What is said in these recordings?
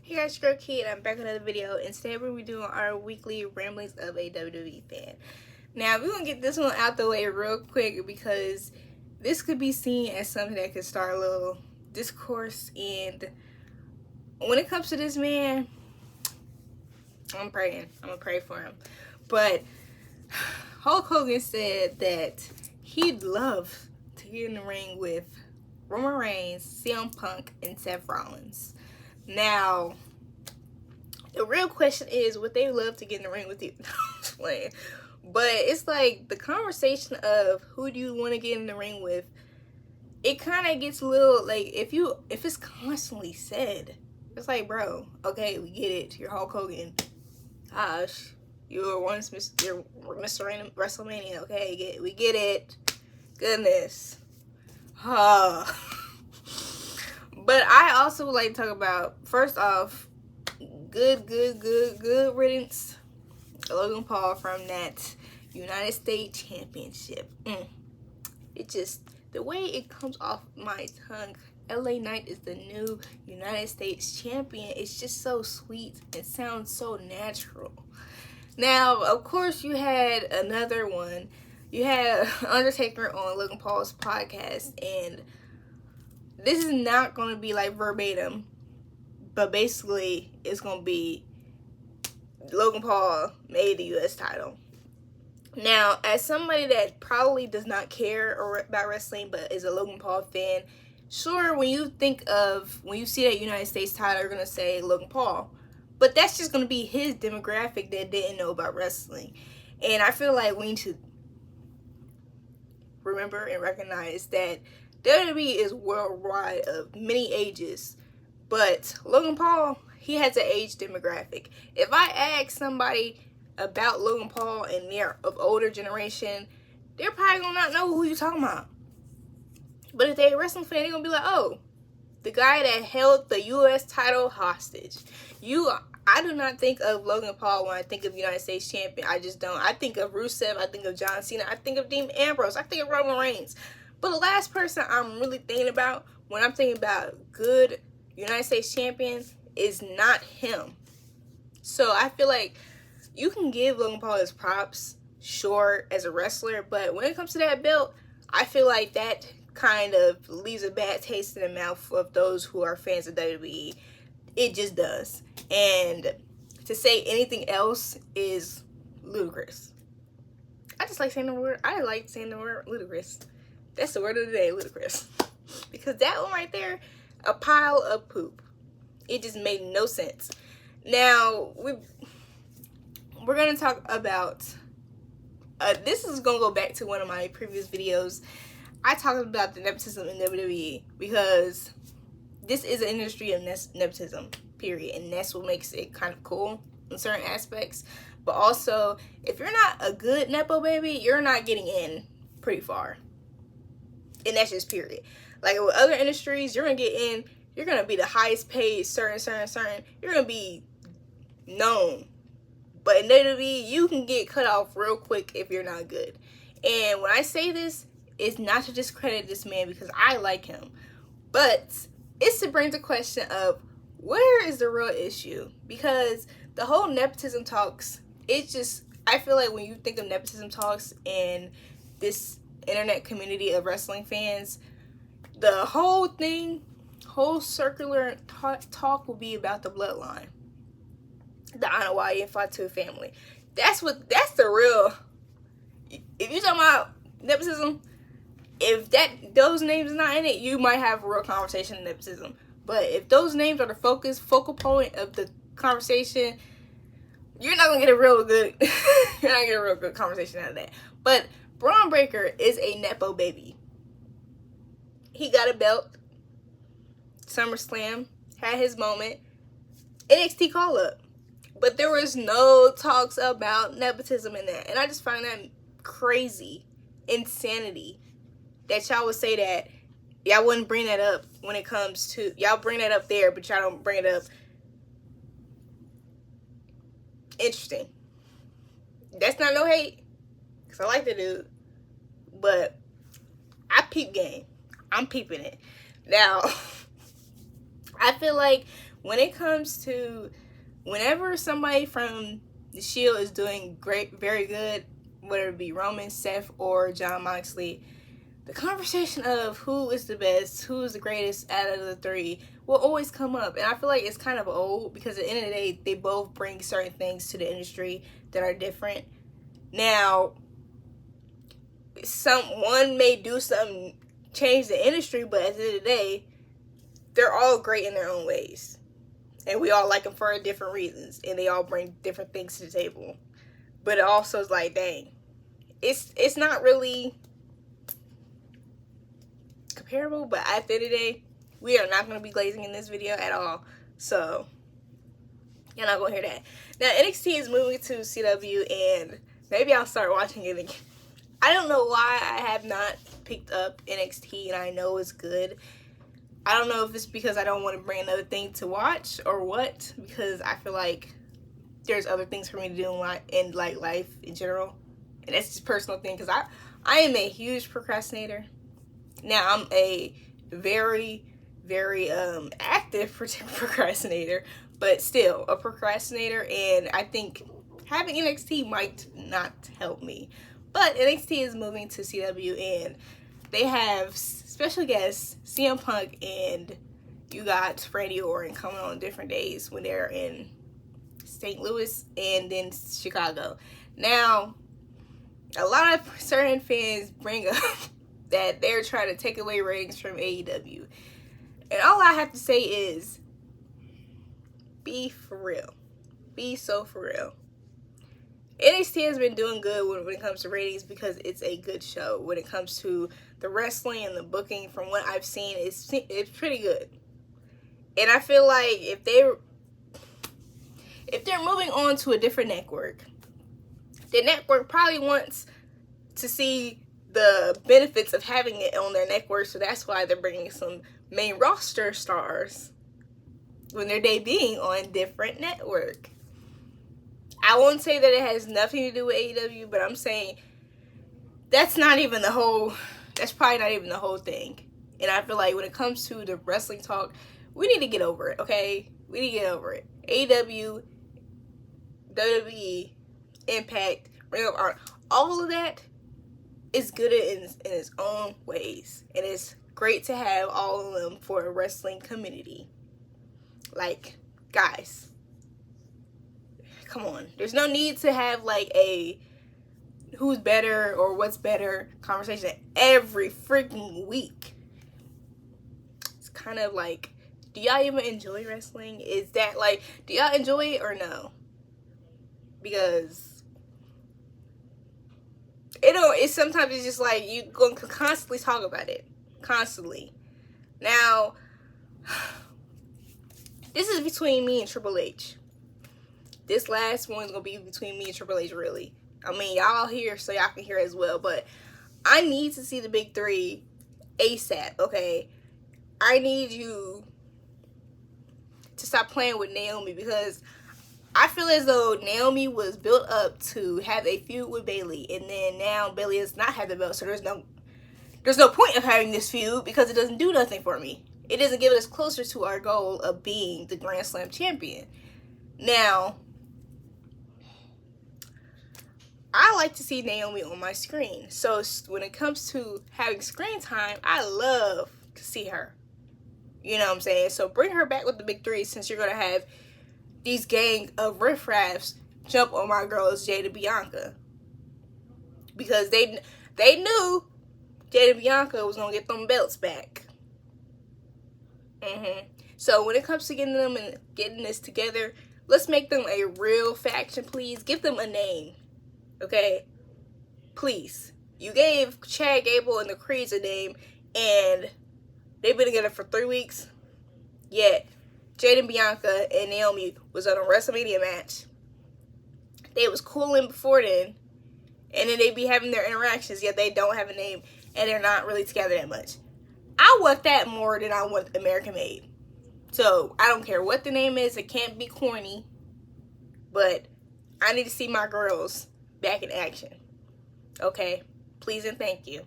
Hey guys, your girl Kid. I'm back with another video, and today we're going to be doing our weekly ramblings of a WWE fan. Now, we're going to get this one out the way real quick because this could be seen as something that could start a little discourse, and when it comes to this man, I'm praying. I'm going to pray for him. But Hulk Hogan said that he'd love to get in the ring with Roman Reigns, CM Punk, and Seth Rollins. Now, the real question is, would they love to get in the ring with you? But it's like the conversation of who do you want to get in the ring with, it kind of gets a little like, if it's constantly said, it's like, bro, okay, we get it, you're Hulk Hogan, gosh, you were once Mr. WrestleMania, okay, we get it, goodness. But I also would like to talk about, first off, good riddance, Logan Paul from that United States Championship. It just, the way it comes off my tongue, LA Knight is the new United States Champion. It's just so sweet. It sounds so natural. Now, of course, you had another one. You had Undertaker on Logan Paul's podcast, and this is not going to be like verbatim, but basically it's going to be Logan Paul made the U.S. title. Now, as somebody that probably does not care about wrestling but is a Logan Paul fan, sure, when you see that United States title, you're going to say Logan Paul. But that's just going to be his demographic that didn't know about wrestling. And I feel like we need to remember and recognize that WWE is worldwide of many ages, but Logan Paul, he has an age demographic. If I ask somebody about Logan Paul and they're of older generation, they're probably gonna not know who you're talking about. But if they're a wrestling fan, they're gonna be like, oh, the guy that held the U.S. title hostage. I do not think of Logan Paul when I think of United States Champion. I just don't. I think of Rusev, I think of John Cena, I think of Dean Ambrose, I think of Roman Reigns. But the last person I'm really thinking about when I'm thinking about good United States champion is not him. So I feel like you can give Logan Paul his props, sure, as a wrestler, but when it comes to that belt, I feel like that kind of leaves a bad taste in the mouth of those who are fans of WWE. It just does. And to say anything else is ludicrous. I like saying the word ludicrous. That's the word of the day, ludicrous. Because that one right there, a pile of poop. It just made no sense. Now, we're going to talk about, this is going to go back to one of my previous videos. I talked about the nepotism in WWE because this is an industry of nepotism, period. And that's what makes it kind of cool in certain aspects. But also, if you're not a good nepo baby, you're not getting in pretty far. And that's just period. Like with other industries, you're going to get in, you're going to be the highest paid, certain. You're going to be known. But in WWE, you can get cut off real quick if you're not good. And when I say this, it's not to discredit this man because I like him. But it's to bring the question of, where is the real issue? Because the whole nepotism talks, it's just, I feel like when you think of nepotism talks in this internet community of wrestling fans, the whole circular talk will be about the bloodline, the Anoa'i and Fatu family. That's the real, if you're talking about nepotism, if those names are not in it, you might have a real conversation of nepotism. But if those names are the focal point of the conversation, you're not gonna get a real good conversation out of that. But Braun Breaker is a nepo baby. He got a belt. SummerSlam, had his moment. NXT call-up. But there was no talks about nepotism in that. And I just find that crazy. Insanity. That y'all would say that. Y'all wouldn't bring that up when it comes to... Y'all bring that up there, but y'all don't bring it up. Interesting. That's not no hate. Because I like the dude. But I peep game. I'm peeping it. Now, I feel like when it comes to whenever somebody from the Shield is doing great, very good, whether it be Roman, Seth, or Jon Moxley, the conversation of who is the best, who is the greatest out of the three will always come up. And I feel like it's kind of old because at the end of the day, they both bring certain things to the industry that are different. Now, someone may do something, change the industry, but at the end of the day, they're all great in their own ways. And we all like them for different reasons. And they all bring different things to the table. But it also is like, dang, it's not really comparable, but at the end of the day, we are not going to be glazing in this video at all. So, you're not going to hear that. Now, NXT is moving to CW, and maybe I'll start watching it again. I don't know why I have not picked up NXT, and I know it's good. I don't know if it's because I don't want to bring another thing to watch or what, because I feel like there's other things for me to do in life in general. And that's just a personal thing, because I am a huge procrastinator. Now, I'm a very, very active procrastinator, but still a procrastinator, and I think having NXT might not help me. But NXT is moving to CW, and they have special guests, CM Punk, and you got Randy Orton coming on different days when they're in St. Louis and then Chicago. Now, a lot of certain fans bring up that they're trying to take away ratings from AEW. And all I have to say is, be for real. Be so for real. NXT has been doing good when it comes to ratings because it's a good show. When it comes to the wrestling and the booking, from what I've seen, it's pretty good. And I feel like if they're moving on to a different network, the network probably wants to see the benefits of having it on their network, so that's why they're bringing some main roster stars when they're debuting on different network. I won't say that it has nothing to do with AEW, but I'm saying that's probably not even the whole thing. And I feel like when it comes to the wrestling talk, we need to get over it, okay? We need to get over it. AEW, WWE, Impact, Ring of Honor, all of that is good in its own ways. And it's great to have all of them for a wrestling community. Like, guys, come on. There's no need to have like a who's better or what's better conversation every freaking week. It's kind of like, do y'all even enjoy wrestling? Is that like, do y'all enjoy it or no? Because it's sometimes it's just like you gonna constantly talk about it. Constantly. Now, this is between me and Triple H. This last one's gonna be between me and Triple H, really. I mean, y'all here, so y'all can hear as well. But I need to see the big three ASAP, okay? I need you to stop playing with Naomi, because I feel as though Naomi was built up to have a feud with Bayley, and then now Bayley does not have the belt, so there's no point of having this feud because it doesn't do nothing for me. It doesn't get us closer to our goal of being the Grand Slam champion. Now, I like to see Naomi on my screen. So when it comes to having screen time, I love to see her. You know what I'm saying? So bring her back with the big three, since you're going to have these gang of riffraffs jump on my girls, Jade and Bianca. Because they knew Jade and Bianca was going to get them belts back. So when it comes to getting them and getting this together, let's make them a real faction, please. Give them a name. Okay? Please. You gave Chad Gable and the Creeds a name, and they've been together for 3 weeks. Yet, Jade and Bianca and Naomi was on a WrestleMania match. They was cooling before then, and then they be having their interactions, yet they don't have a name, and they're not really together that much. I want that more than I want American Made. So, I don't care what the name is. It can't be corny. But I need to see my girls back in action. Okay? Please and thank you.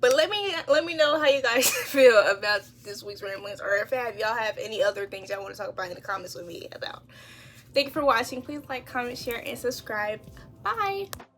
But let me know how you guys feel about this week's ramblings, or if y'all have any other things y'all want to talk about in the comments with me about. Thank you for watching. Please like, comment, share, and subscribe. Bye.